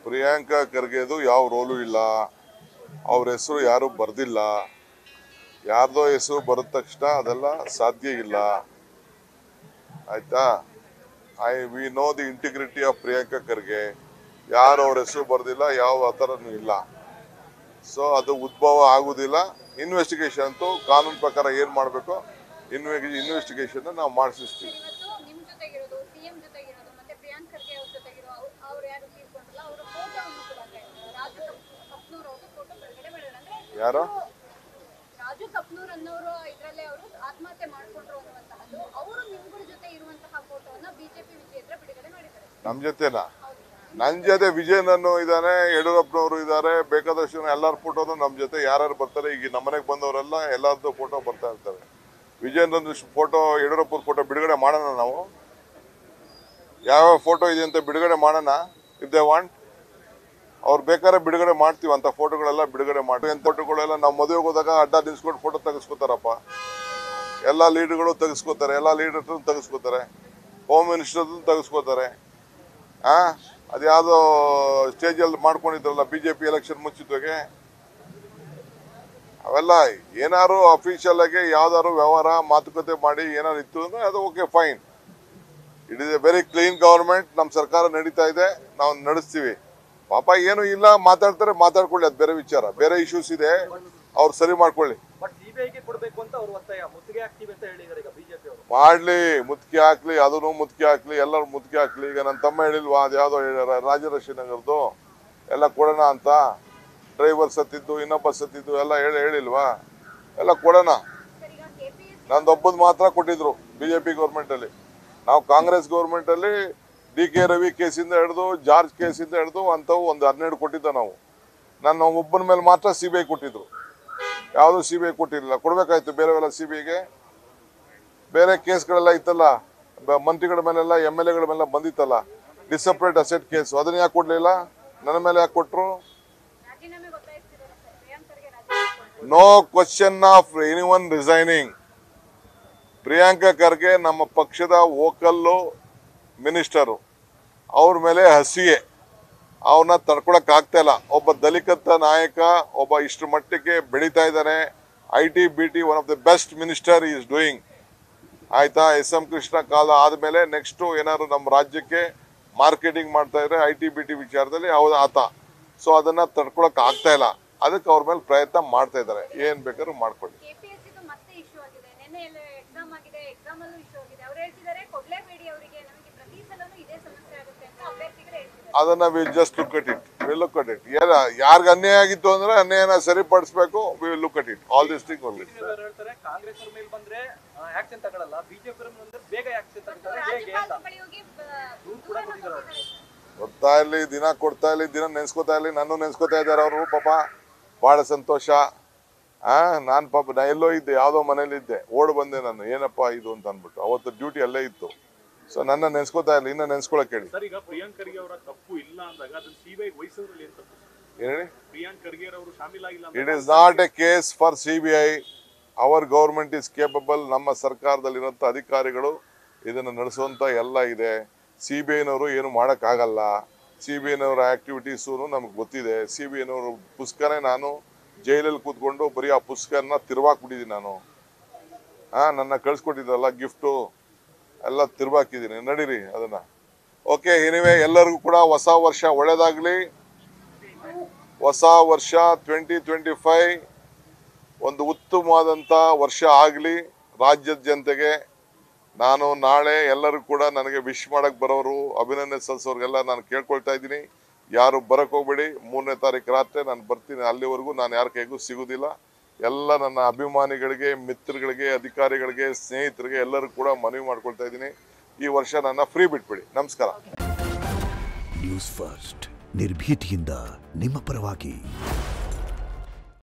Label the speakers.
Speaker 1: ಪ್ರಿಯಾಂಕಾ ಖರ್ಗೆದು ಯಾವ ರೋಲು ಇಲ್ಲ. ಅವ್ರ ಹೆಸರು ಯಾರು ಬರ್ದಿಲ್ಲ. ಯಾರ್ದೋ ಹೆಸರು ಬರದ ತಕ್ಷಣ ಅದೆಲ್ಲ ಸಾಧ್ಯ ಇಲ್ಲ. ಆಯ್ತಾ? We know the integrity of Priyanka Kharge. ಯಾರು ಅವ್ರ ಹೆಸರು ಬರ್ದಿಲ್ಲ, ಯಾವ ಥರನೂ ಇಲ್ಲ. ಸೊ ಅದು ಉದ್ಭವ ಆಗುದಿಲ್ಲ. ಇನ್ವೆಸ್ಟಿಗೇಷನ್ ಅಂತೂ ಕಾನೂನು ಪ್ರಕಾರ ಏನ್ ಮಾಡಬೇಕು ಇನ್ವೆಸ್ಟಿಗೇಷನ್ ನಾವು ಮಾಡಿಸ್ತೀವಿ. ಯಾರು
Speaker 2: ರಾಜು ಕಪ್ನೂರ್ ಅನ್ನೋರು ಇದರಲ್ಲೇ ಅವರು ಆತ್ಮಹತ್ಯೆ ಮಾಡಿಕೊಂಡ್ರು ಅನ್ನುವಂತಹದ್ದು ಅವರು ನಿಮ್ಗಳ ಜೊತೆ ಇರುವಂತಹ ಫೋಟೋವನ್ನ ಬಿಜೆಪಿ ವಿಜೇಂದ್ರ ಬಿಡುಗಡೆ ಮಾಡಿದ್ದಾರೆ.
Speaker 1: ನಮ್ಮ ಜೊತೆನಾ? ನನ್ನ ಜೊತೆ ವಿಜಯನನ್ನು ಇದ್ದಾನೆ, ಯಡಿಯೂರಪ್ಪನವರು ಇದ್ದಾರೆ, ಬೇಕಾದಷ್ಟು ಎಲ್ಲರ ಫೋಟೋನು ನಮ್ಮ ಜೊತೆ ಯಾರ್ಯಾರು ಬರ್ತಾರೆ. ಈಗ ನಮ್ಮನೆಗೆ ಬಂದವರೆಲ್ಲ ಎಲ್ಲರದ್ದು ಫೋಟೋ ಬರ್ತಾ ಇರ್ತಾರೆ. ವಿಜಯನನ್ನು ಫೋಟೋ, ಯಡಿಯೂರಪ್ಪನ ಫೋಟೋ ಬಿಡುಗಡೆ ಮಾಡೋಣ. ನಾವು ಯಾವ್ಯಾವ ಫೋಟೋ ಇದೆ ಅಂತ ಬಿಡುಗಡೆ ಮಾಡೋಣ. ಇಫ್ ದೇ ವಾಂಟ್ ಅವ್ರು ಬೇಕಾದ್ರೆ ಬಿಡುಗಡೆ ಮಾಡ್ತೀವಿ. ಅಂತ ಫೋಟೋಗಳೆಲ್ಲ ಬಿಡುಗಡೆ ಮಾಡ್ತೀವಿ. ಅಂತ ಫೋಟೋಗಳೆಲ್ಲ ನಾವು ಮದುವೆಗೆ ಹೋದಾಗ ಅಡ್ಡ ನಿಲ್ಸ್ಕೊಂಡು ಫೋಟೋ ತೆಗೆಸ್ಕೋತಾರಪ್ಪ. ಎಲ್ಲ ಲೀಡರ್ಗಳು ತೆಗೆಸ್ಕೋತಾರೆ, ಎಲ್ಲ ಲೀಡರ್ ತೆಗೆಸ್ಕೋತಾರೆ, ಹೋಮ್ ಮಿನಿಸ್ಟರ್ ತೆಗೆಸ್ಕೋತಾರೆ. ಅದ್ಯಾವುದೋ ಸ್ಟೇಜಲ್ಲಿ ಮಾಡ್ಕೊಂಡಿದ್ರಲ್ಲ ಬಿಜೆಪಿ ಎಲೆಕ್ಷನ್ ಮುಂಚಿತವಾಗಿ. ಅವೆಲ್ಲ ಏನಾರು ಅಫಿಷಿಯಲ್ ಆಗಿ ಯಾವ್ದಾದ್ರು ವ್ಯವಹಾರ ಮಾತುಕತೆ ಮಾಡಿ ಏನಾರು ಇತ್ತು ಅಂದ್ರೆ ಅದು okay, fine. It is A very clean government. ನಮ್ಮ ಸರ್ಕಾರ ನಡೀತಾ ಇದೆ, ನಾವು ನಡೆಸ್ತೀವಿ. ಪಾಪ ಏನು ಇಲ್ಲ, ಮಾತಾಡ್ತಾರೆ, ಮಾತಾಡ್ಕೊಳ್ಳಿ, ಅದು ಬೇರೆ ವಿಚಾರ. ಬೇರೆ ಇಶ್ಯೂಸ್ ಇದೆ, ಅವ್ರು ಸರಿ ಮಾಡ್ಕೊಳ್ಳಿ. ಮಾಡ್ಲಿ, ಮುತ್ಕಿ ಹಾಕ್ಲಿ, ಅದನ್ನು ಮುತ್ಕಿ ಹಾಕ್ಲಿ, ಎಲ್ಲರೂ ಮುತ್ಕಿ ಹಾಕ್ಲಿ. ಈಗ ನನ್ನ ತಮ್ಮ ಹೇಳಿಲ್ವಾ, ಅದು ಯಾವ್ದೋ ರಾಜಲಕ್ಷ್ಮಿ ನಗರದ್ದು ಎಲ್ಲ ಕೊಡೋಣ ಅಂತ. ಡ್ರೈವರ್ ಸತ್ತಿದ್ದು, ಇನ್ನೊಬ್ಬ ಸತ್ತಿದ್ದು ಎಲ್ಲ ಹೇಳಿಲ್ವಾ? ಎಲ್ಲ ಕೊಡೋಣ. ನಂದೊಬ್ಬದ್ ಮಾತ್ರ ಕೊಟ್ಟಿದ್ರು ಬಿಜೆಪಿ ಗೌರ್ಮೆಂಟ್ ಅಲ್ಲಿ. ನಾವು ಕಾಂಗ್ರೆಸ್ ಗೌರ್ಮೆಂಟ್ ಅಲ್ಲಿ DK ರವಿ ಕೇಸಿಂದ ಹಿಡಿದು, ಜಾರ್ಜ್ ಕೇಸಿಂದ ಹಿಡಿದು ಅಂತವು ಒಂದು 12 ಕೊಟ್ಟಿದ್ದ ನಾವು. ನನ್ನ ಒಬ್ಬನ ಮೇಲೆ ಮಾತ್ರ CBI ಕೊಟ್ಟಿದ್ರು. ಯಾವುದು CBI ಕೊಟ್ಟಿರಲಿಲ್ಲ. ಕೊಡ್ಬೇಕಾಯ್ತು ಬೇರೆವೆಲ್ಲ CBIಗೆ. ಬೇರೆ ಕೇಸ್ಗಳೆಲ್ಲ ಇತ್ತಲ್ಲ, ಮಂತ್ರಿಗಳ ಮೇಲೆಲ್ಲ, MLAಗಳ ಮೇಲೆಲ್ಲ ಬಂದಿತ್ತಲ್ಲ, ಡಿಸಪ್ರೇಟ್ ಅಸೆಟ್ ಕೇಸು. ಅದನ್ನ ಯಾಕೆ ಕೊಡ್ಲಿಲ್ಲ? ನನ್ನ ಮೇಲೆ ಯಾಕೆ ಕೊಟ್ರು? No question of anyone resigning. Priyanka Kharge ನಮ್ಮ ಪಕ್ಷದ ವೋಕಲ್ಲು ಮಿನಿಸ್ಟರು. ಅವ್ರ ಮೇಲೆ ಹಸಿಗೆ, ಅವನ್ನ ತಡ್ಕೊಳಕ್ ಆಗ್ತಾ ಇಲ್ಲ. ಒಬ್ಬ ದಲಿತ ನಾಯಕ, ಒಬ್ಬ ಇಷ್ಟು ಮಟ್ಟಿಗೆ ಬೆಳೀತಾ ಇದ್ದಾನೆ. IT BT one of the best minister is doing. ಆಯ್ತಾ? SM ಕೃಷ್ಣ ಕಾಲ ಆದ್ಮೇಲೆ ನೆಕ್ಸ್ಟ್ ಏನಾದ್ರು ನಮ್ಮ ರಾಜ್ಯಕ್ಕೆ ಮಾರ್ಕೆಟಿಂಗ್ ಮಾಡ್ತಾ ಇದ್ರೆ IT BT ವಿಚಾರದಲ್ಲಿ ಅವ್ರು ಆತ. ಸೊ ಅದನ್ನ ತಡ್ಕೊಳಕ್ ಆಗ್ತಾ ಇಲ್ಲ. ಅದಕ್ಕೆ ಅವ್ರ ಮೇಲೆ ಪ್ರಯತ್ನ ಮಾಡ್ತಾ ಇದ್ದಾರೆ. ಏನ್ ಬೇಕಾದ್ರೂ ಮಾಡ್ಕೊಳ್ಳಿ. ಅದನ್ನ will just look at it. ಯಾರ್ಗ ಅನ್ಯಾಯ ಆಗಿತ್ತು ಅಂದ್ರೆ ಅನ್ಯಾಯನ ಸರಿಪಡಿಸಬೇಕು. We will look at it. All this thing only. ಕೊಡ್ತಾ ಇರ್ಲಿ, ದಿನ ಕೊಡ್ತಾ ಇರ್ಲಿ, ದಿನ ನೆನ್ಸ್ಕೊತಾ ಇರ್ಲಿ. ನಾನು ನೆನ್ಸ್ಕೊತಾ ಇದ್ದಾರೆ ಅವರು. ಪಾಪ ಬಹಳ ಸಂತೋಷ. ನಾನ್ ಪಾಪ ನಾ ಎಲ್ಲೋ ಇದ್ದೆ, ಯಾವ್ದೋ ಮನೇಲಿ ಇದ್ದೆ, ಓಡ್ ಬಂದೆ ನಾನು. ಏನಪ್ಪಾ ಇದು ಅಂತ ಅನ್ಬಿಟ್ಟು. ಅವತ್ತು ಡ್ಯೂಟಿ ಅಲ್ಲೇ ಇತ್ತು. ಸೊ ನನ್ನ ನೆನ್ಸ್ಕೊತಾ ಇರ್ಲಿ, ಇನ್ನ ನೆನ್ಸ್ಕೊಳಕ್ ಹೇಳಿ. It is not A case for CBI. Our government is capable. ನಮ್ಮ ಸರ್ಕಾರದಲ್ಲಿರುವಂತ ಅಧಿಕಾರಿಗಳು ಇದನ್ನ ನಡೆಸುವಂತ ಎಲ್ಲ ಇದೆ. CBIನವರು ಏನು ಮಾಡಕ್ ಆಗಲ್ಲ. CBIನವರ ಆಕ್ಟಿವಿಟೀಸು ನಮ್ಗೆ ಗೊತ್ತಿದೆ. CBIನವರು ಪುಸ್ತಕನೇ ನಾನು ಜೈಲಲ್ಲಿ ಕೂತ್ಕೊಂಡು ಬರೀ ಆ ಪುಸ್ತಕನ ತಿರ್ವಾಕ್ಬಿಟ್ಟಿದ್ದೀನಿ ನಾನು. ನನ್ನ ಕಳ್ಸಿಕೊಟ್ಟಿದ್ರಲ್ಲ ಗಿಫ್ಟು ಎಲ್ಲ ತಿರ್ವಾಕಿದ್ದೀನಿ. ನಡೀರಿ ಅದನ್ನ. ಓಕೆ, ಎನಿವೆ ಎಲ್ಲರಿಗೂ ಕೂಡ ಹೊಸ ವರ್ಷ ಒಳ್ಳೇದಾಗ್ಲಿ. ಹೊಸ ವರ್ಷ 2025 ಒಂದು ಉತ್ತಮವಾದಂಥ ವರ್ಷ ಆಗಲಿ ರಾಜ್ಯದ ಜನತೆಗೆ. ನಾನು ನಾಳೆ ಎಲ್ಲರೂ ಕೂಡ ನನಗೆ ವಿಶ್ ಮಾಡಕ್ ಬರೋರು, ಅಭಿನಂದನೆ ಸಲ್ಲಿಸೋರಿಗೆಲ್ಲ ನಾನು ಕೇಳ್ಕೊಳ್ತಾ ಇದ್ದೀನಿ, ಯಾರು ಬರಕ್ ಹೋಗ್ಬೇಡಿ. 3ನೇ ತಾರೀಕು ರಾತ್ರಿ ನಾನು ಬರ್ತೀನಿ. ಅಲ್ಲಿವರೆಗೂ ನಾನು ಯಾರ ಕೈಗೂ ಸಿಗುದಿಲ್ಲ. ಎಲ್ಲ ನನ್ನ ಅಭಿಮಾನಿಗಳಿಗೆ, ಮಿತ್ರಗಳಿಗೆ, ಅಧಿಕಾರಿಗಳಿಗೆ, ಸ್ನೇಹಿತರಿಗೆ ಎಲ್ಲರೂ ಕೂಡ ಮನವಿ ಮಾಡ್ಕೊಳ್ತಾ ಇದ್ದೀನಿ, ಈ ವರ್ಷ ನನ್ನ ಫ್ರೀ ಬಿಟ್ಬಿಡಿ. ನಮಸ್ಕಾರ.
Speaker 3: ನ್ಯೂಸ್ ಫಸ್ಟ್, ನಿರ್ಭೀತಿಯಿಂದ ನಿಮ್ಮ ಪರವಾಗಿ.